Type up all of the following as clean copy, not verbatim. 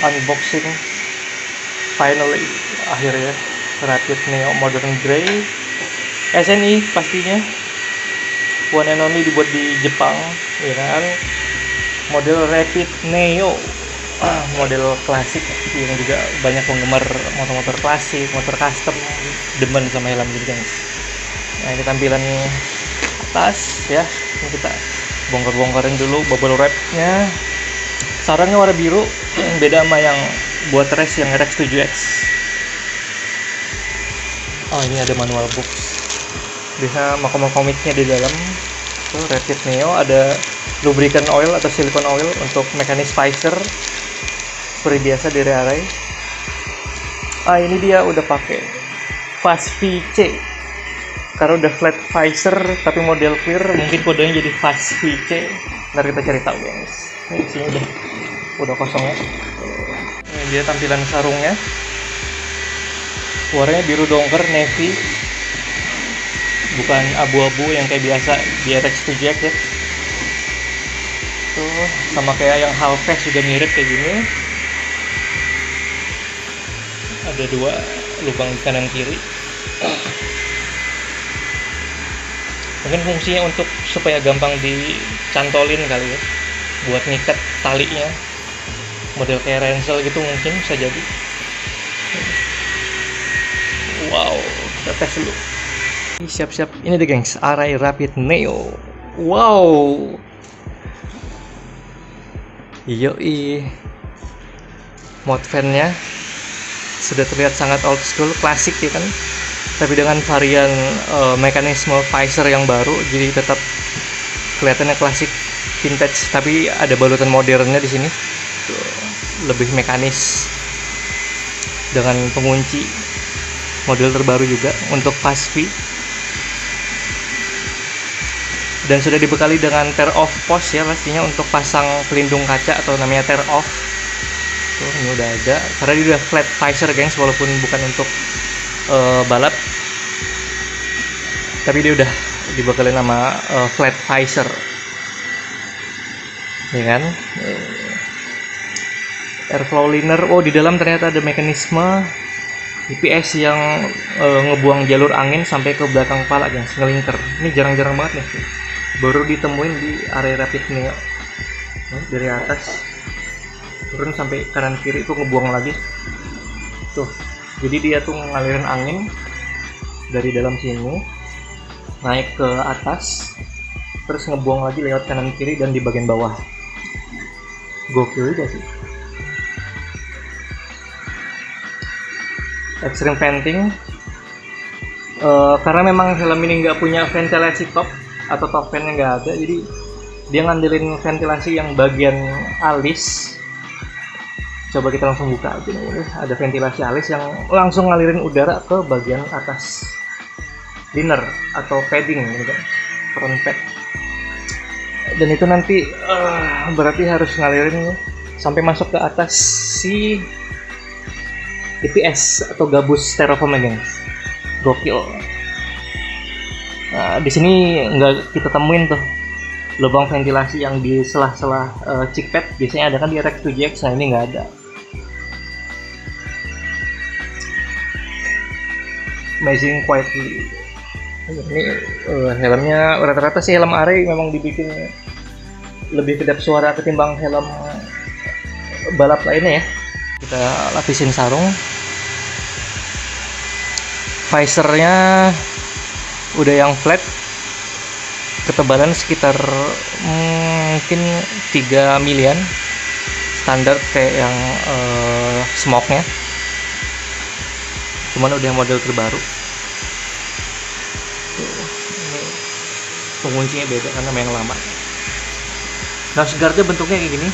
unboxing finally, akhirnya Rapid Neo Modern Grey SNI pastinya, one and only, dibuat di Jepang ya kan. Model Rapid Neo, model klasik yang juga banyak penggemar motor-motor klasik, motor custom demen sama helm gitu guys. Nah ini tampilan atas ya, ini kita bongkar-bongkarin dulu bubble wrapnya. Sarangnya warna biru, yang beda sama yang buat race yang RX 7X. Oh ini ada manual box, bisa komiknya di dalam. Tuh Rapid Neo, ada lubricant oil atau silicone oil untuk mekanis visor seperti biasa dari Array. Ini dia udah pakai Fast VC karena udah flat visor tapi model clear, mungkin kodenya jadi Fast VC. Ntar kita cari tahu guys. Ini isinya udah kosong ya. Ini dia tampilan sarungnya, warnanya biru dongker navy, bukan abu-abu yang kayak biasa di RX 7X ya. Tuh sama kayak yang Half-Face juga mirip kayak gini. Ada dua lubang di kanan kiri. Mungkin fungsinya untuk supaya gampang dicantolin kali ya, buat ngikat talinya, model kayak ransel gitu mungkin bisa jadi. Wow, kita tes dulu. Siap-siap, ini deh gengs, Array Rapid Neo. Wow, yoi, mode fan-nya sudah terlihat sangat old school, klasik ya kan, tapi dengan varian mekanisme visor yang baru, jadi tetap kelihatannya klasik vintage, tapi ada balutan modernnya di sini. Tuh, lebih mekanis dengan pengunci model terbaru juga untuk Fast V, dan sudah dibekali dengan tear off post ya pastinya untuk pasang pelindung kaca atau namanya tear off. Tuh ini udah ada, karena dia udah flat visor gengs, walaupun bukan untuk balap, tapi dia udah dibekali nama flat visor ya kan. Airflow liner, oh di dalam ternyata ada mekanisme IPS yang ngebuang jalur angin sampai ke belakang kepala guys, ngelinker. Ini jarang-jarang banget nih, baru ditemuin di Array Rapid Neo. Dari atas turun sampai kanan kiri itu ngebuang lagi tuh, jadi dia tuh ngalirin angin dari dalam sini naik ke atas, terus ngebuang lagi lewat kanan kiri dan di bagian bawah. Gokil juga sih. Extreme venting, karena memang helm ini nggak punya ventilasi top atau top fan yang nggak ada, jadi dia ngandelin ventilasi yang bagian alis. Coba kita langsung buka aja nih, ada ventilasi alis yang langsung ngalirin udara ke bagian atas liner atau padding gitu kan, front pad. Dan itu nanti berarti harus ngalirin sampai masuk ke atas si IPS atau gabus styrofoam guys. Gokil. Nah, di sini nggak kita temuin tuh lubang ventilasi yang di sela-sela cheek pad, biasanya ada kan di RX 7X. Nah ini nggak ada. Amazing quietly. Ini helmnya rata-rata sih helm Array memang dibikin lebih kedap suara ketimbang helm balap lainnya ya. Kita lapisin sarung. Visornya udah yang flat, ketebalan sekitar mungkin 3 milian, standar kayak yang smoke-nya, cuman udah model terbaru. Penguncinya beda karena yang lama. Nose guard-nya bentuknya kayak gini,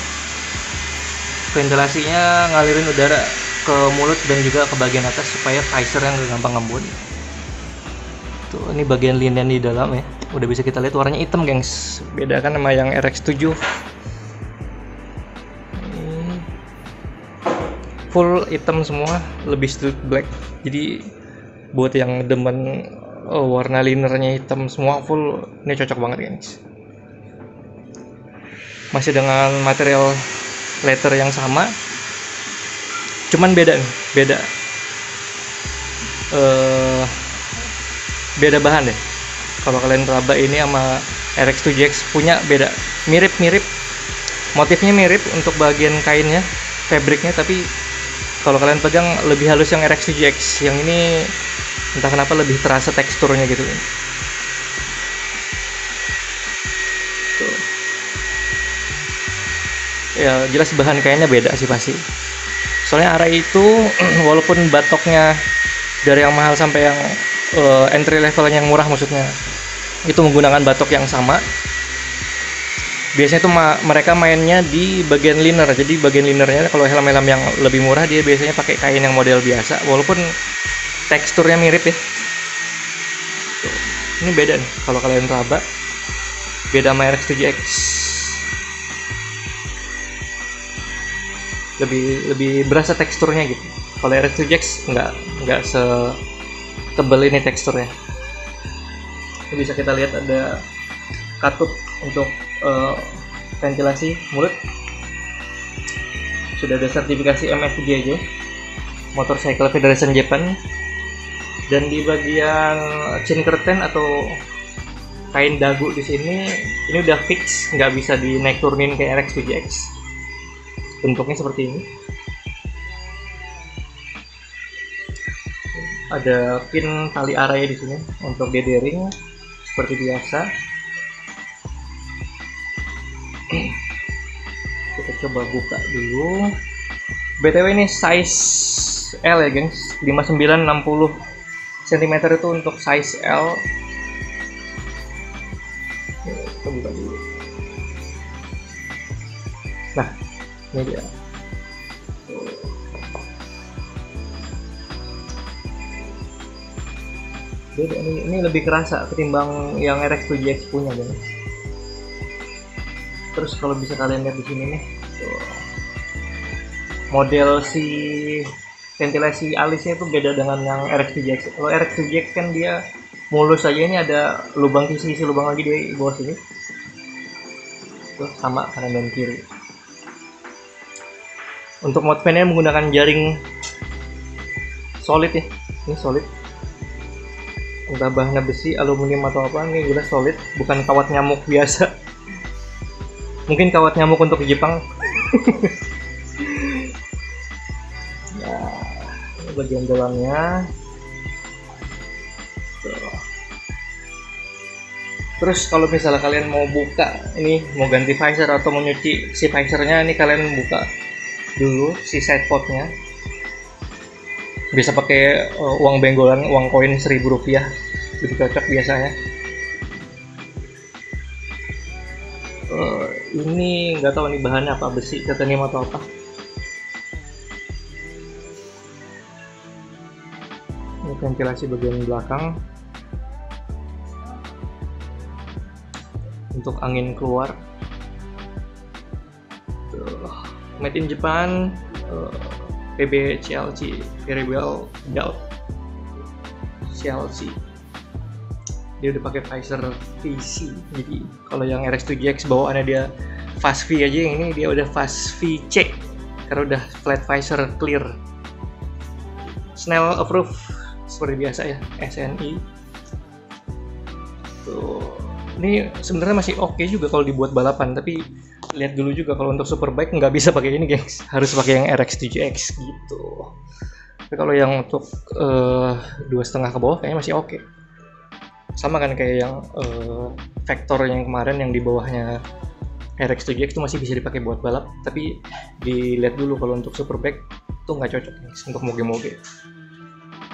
ventilasinya ngalirin udara ke mulut dan juga ke bagian atas supaya visor yang gampang ngembun. Tuh ini bagian linen di dalam ya, udah bisa kita lihat warnanya hitam gengs, beda kan sama yang RX 7. Full hitam semua, lebih street black, jadi buat yang demen warna linernya hitam semua full, ini cocok banget gengs. Masih dengan material leather yang sama, Cuman beda nih, beda bahan deh. Kalau kalian raba ini sama RX-7X punya beda, mirip-mirip, motifnya mirip untuk bagian kainnya, fabriknya, tapi kalau kalian pegang lebih halus yang RX-7X. Yang ini entah kenapa lebih terasa teksturnya gitu. Tuh. Ya jelas bahan kainnya beda sih pasti. Soalnya Arai itu walaupun batoknya dari yang mahal sampai yang entry levelnya yang murah, maksudnya itu menggunakan batok yang sama, biasanya tuh mereka mainnya di bagian liner. Jadi bagian linernya kalau helm-helm yang lebih murah dia biasanya pakai kain yang model biasa, walaupun teksturnya mirip ya. Tuh. Ini beda nih kalau kalian raba, beda sama RX-7X. Lebih berasa teksturnya gitu. Kalau RX-7X nggak setebal ini teksturnya. Ini bisa kita lihat ada katup untuk ventilasi mulut. Sudah ada sertifikasi MFGJ, Motorcycle Federation Japan. Dan di bagian chin curtain atau kain dagu di sini ini udah fix, nggak bisa dinaik turunin kayak RX-7X. Bentuknya seperti ini. Ada pin tali Arai di sini untuk dithering seperti biasa. Kita coba buka dulu. BTW ini size L ya, gengs. 59-60 cm itu untuk size L. Kita buka dulu. Nah, ini dia. Beda, ini lebih kerasa ketimbang yang RX-7X punya, guys. Terus kalau bisa kalian lihat di sini nih, model si ventilasi alisnya itu beda dengan yang RX-7X. Kalau RX-7X kan dia mulus aja, ini ada lubang isi lubang lagi di bawah sini. Tuh, sama kanan dan kiri. Untuk mode fan-nya menggunakan jaring solid ya, ini solid. Entah bahannya besi, aluminium atau apa, ini jelas solid, bukan kawat nyamuk biasa. Mungkin kawat nyamuk untuk Jepang. Nah, ini bagian dalamnya. Terus kalau misalnya kalian mau buka, ini mau ganti visor atau mau nyuci si visornya, ini kalian buka dulu si side potnya. Bisa pakai uang benggolan, uang koin Rp1.000, lebih cocok biasanya. Ini nggak tahu nih bahannya apa, besi, titanium atau apa. Ini ventilasi bagian belakang untuk angin keluar. Made in Japan, PB CLC, very well built CLC. Dia udah pakai visor VC. Jadi kalau yang RX-7X bawaannya dia Fast V aja, yang ini dia udah Fast VC karena udah flat visor clear. Snell approved seperti biasa ya, SNI. Tuh, ini sebenarnya masih oke juga kalau dibuat balapan, tapi lihat dulu juga kalau untuk superbike nggak bisa pakai ini, gengs. Harus pakai yang RX-7X gitu. Tapi kalau yang untuk 2,5 ke bawah kayaknya masih oke. Sama kan kayak yang Vector yang kemarin yang di bawahnya RX-7X itu masih bisa dipakai buat balap, tapi dilihat dulu kalau untuk superbike itu nggak cocok, gengs, untuk moge-moge.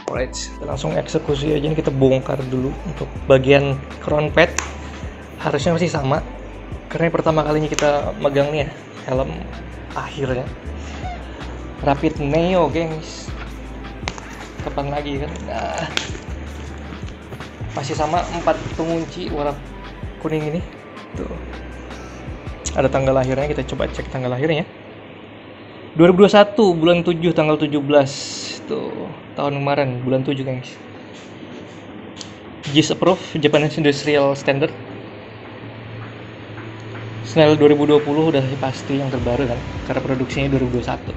Alright, kita langsung eksekusi aja. Ini kita bongkar dulu untuk bagian crown pad. Harusnya masih sama, karena pertama kalinya kita megang nih ya, helm akhirnya Rapid Neo, gengs. Kapan lagi kan? Nah, masih sama 4 pengunci warna kuning ini. Tuh, ada tanggal lahirnya, kita coba cek tanggal lahirnya. 2021 bulan 7 tanggal 17. Tuh, tahun kemarin bulan 7, gengs. JIS approve, Japanese Industrial Standard. Snell 2020 udah pasti yang terbaru kan, karena produksinya 2021.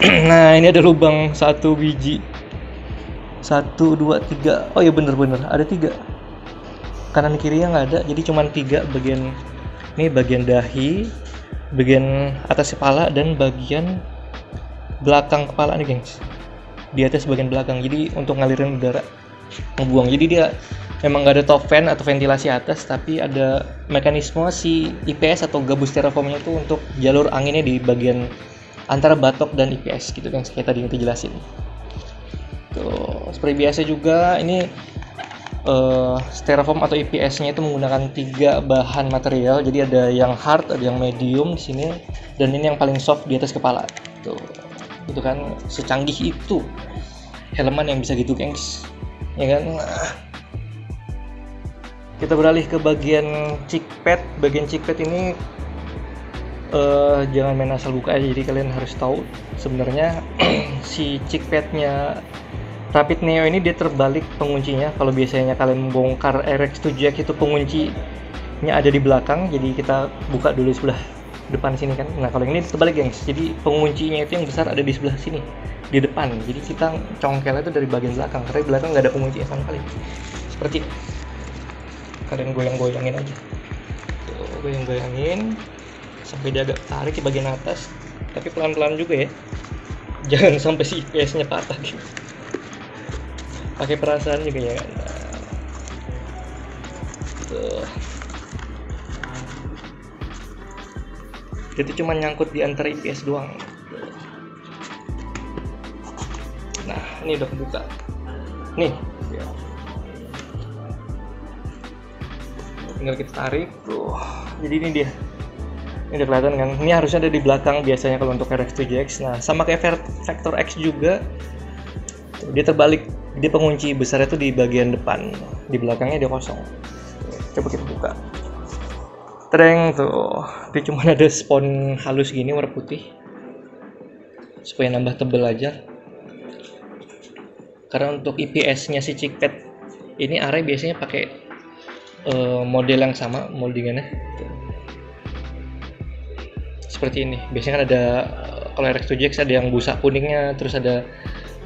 Nah, ini ada lubang 1 biji. 1, 2, 3. Oh ya bener-bener ada 3. Kanan kirinya nggak ada, jadi cuma 3 bagian. Ini bagian dahi, bagian atas kepala, dan bagian belakang kepala nih gengs. Di atas bagian belakang, jadi untuk ngalirin udara, ngebuang. Jadi dia memang nggak ada top fan atau ventilasi atas, tapi ada mekanisme si IPS atau gabus styrofoamnya itu untuk jalur anginnya di bagian antara batok dan IPS gitu kan, kayak tadi yang dijelasin. Tuh, seperti biasa juga ini styrofoam atau IPS-nya itu menggunakan 3 bahan material. Jadi ada yang hard, ada yang medium di sini, dan ini yang paling soft di atas kepala. Tuh, itu kan secanggih itu helman yang bisa gitu gengs, ya kan. Nah, kita beralih ke bagian cheek pad. Bagian cheek pad ini jangan main asal buka aja, jadi kalian harus tahu sebenarnya si cheek padnya Rapid Neo ini dia terbalik penguncinya. Kalau biasanya kalian bongkar RX7X itu penguncinya ada di belakang, jadi kita buka dulu sebelah depan sini kan. Nah kalau ini terbalik gengs, jadi penguncinya itu yang besar ada di sebelah sini, di depan. Jadi kita congkel itu dari bagian belakang, karena di belakang nggak ada pengunci sama sekali. Seperti ini. Kalian goyang-goyangin aja. Tuh, goyang-goyangin sampai dia agak tarik di bagian atas, tapi pelan-pelan juga ya. Jangan sampai si IPS-nya patah gitu. Pakai perasaan juga ya kan. Tuh. Itu cuma nyangkut di antara IPS doang. Nah, ini udah kebuka. Nih. Tinggal kita tarik. Tuh. Jadi ini dia. Ini udah kelihatan kan. Ini harusnya ada di belakang biasanya kalau untuk RX7X. Nah, sama kayak Vector X juga. Tuh, dia terbalik. Dia pengunci besarnya itu di bagian depan. Di belakangnya dia kosong. Coba kita buka. Tereng tuh, dia cuma ada spons halus gini warna putih supaya nambah tebel aja. Karena untuk IPS-nya si cheek pad ini Array biasanya pakai model yang sama moldingannya. Seperti ini. Biasanya kan ada kalau RX7X ada yang busa kuningnya, terus ada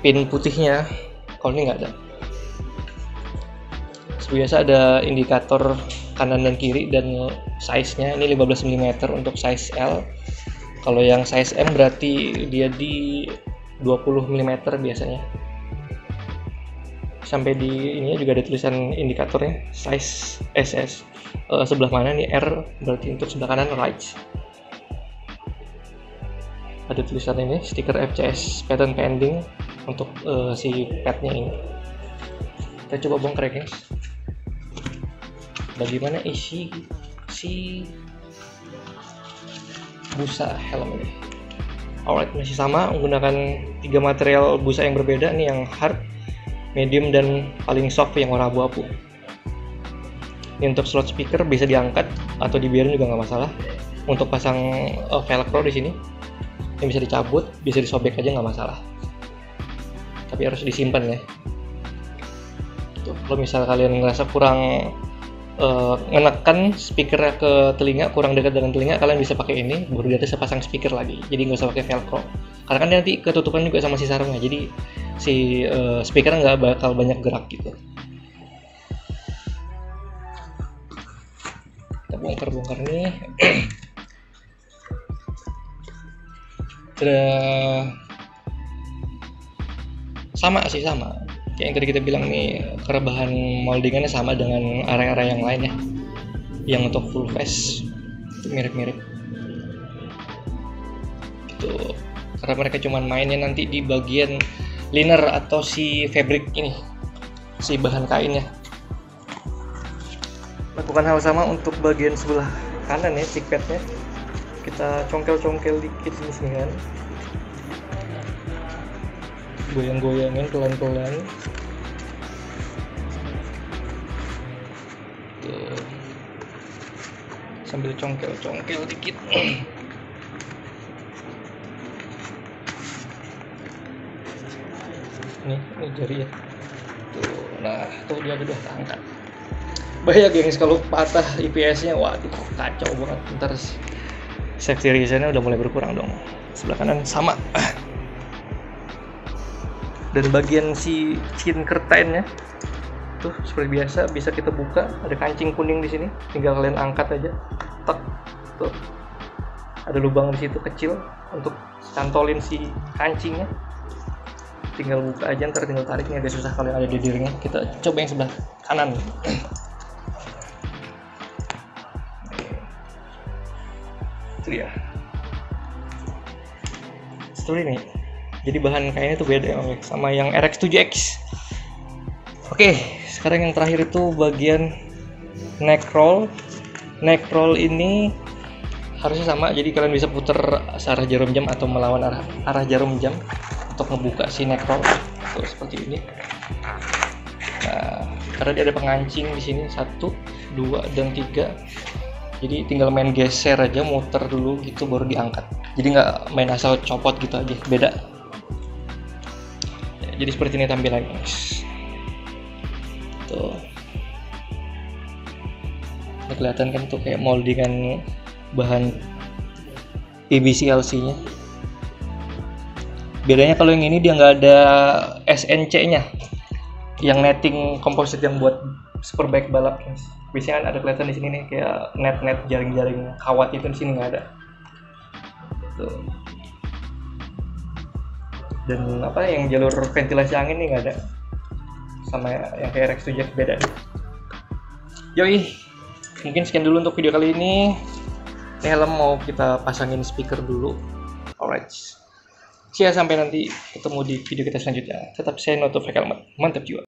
pin putihnya. Kalau ini nggak ada. Biasa ada indikator kanan dan kiri dan size-nya. Ini 15 mm untuk size L. Kalau yang size M berarti dia di 20 mm biasanya. Sampai di ini juga ada tulisan indikatornya, size SS. Sebelah mana nih R berarti untuk sebelah kanan right. Ada tulisan ini stiker FCS patent pending untuk si padnya ini. Kita coba bongkar ya guys. Bagaimana isi si busa helm ini? Alright, masih sama menggunakan 3 material busa yang berbeda. Ini yang hard, medium, dan paling soft yang warna abu-abu. Ini untuk slot speaker bisa diangkat atau dibiarin juga nggak masalah. Untuk pasang velcro di sini yang bisa dicabut, bisa disobek aja nggak masalah. Tapi harus disimpan ya. Tuh, kalau misal kalian ngerasa kurang ngenekan speakernya ke telinga, kurang dekat dengan telinga, kalian bisa pakai ini, baru di atas pasang speaker lagi. Jadi nggak usah pakai velcro, karena kan nanti ketutupan juga sama si sarungnya, jadi si speaker nggak bakal banyak gerak gitu. Kita bongkar nih. Sama kayak yang tadi kita bilang nih, karena bahan moldingannya sama dengan area-area yang lain ya, yang untuk full face itu mirip-mirip gitu. Karena mereka cuman mainnya nanti di bagian liner atau si fabric ini, si bahan kainnya. Lakukan hal sama untuk bagian sebelah kanan ya, cheek padnya. Kita congkel-congkel dikit sini kan, goyang-goyangin pelan-pelan. Tuh. Sambil congkel-congkel dikit. Ini jari ya. Tuh, nah, tuh dia udah angkat. Bahaya gengs kalau patah IPS-nya, waduh kacau banget. Ntar safety reason-nya udah mulai berkurang dong. Sebelah kanan sama. Dan bagian si chin curtainnya tuh seperti biasa bisa kita buka, ada kancing kuning di sini, tinggal kalian angkat aja, tek, tuh ada lubang di situ kecil untuk cantolin si kancingnya, tinggal buka aja, ntar tinggal tariknya, agak susah kalian ada di dirinya. Kita coba yang sebelah kanan. Itu dia seperti ini. Jadi bahan kainnya tuh beda ya sama yang RX7X. Oke, sekarang yang terakhir itu bagian neck roll. Neck roll ini harusnya sama, jadi kalian bisa putar searah jarum jam atau melawan arah jarum jam untuk ngebuka si neck roll. Tuh seperti ini. Nah, karena dia ada pengancing di sini 1, 2, dan 3. Jadi tinggal main geser aja, muter dulu gitu baru diangkat. Jadi nggak main asal copot gitu aja, beda. Jadi seperti ini tampilannya, guys. Tuh. Ini kelihatan kan tuh kayak moldingan bahan PVC LC-nya. Bedanya kalau yang ini dia nggak ada SNC-nya, yang netting komposit yang buat superbike balap, guys. Biasanya kan ada kelihatan di sini nih kayak net jaring-jaring kawat itu, di sini nggak ada. Tuh. Dan apa yang jalur ventilasi angin nih nggak ada, sama yang kayak RX7 beda. Yoi, mungkin sekian dulu untuk video kali ini. Ini helm mau kita pasangin speaker dulu. Alright, see ya, sampai nanti ketemu di video kita selanjutnya. Tetap stay notified helmet, mantap juga.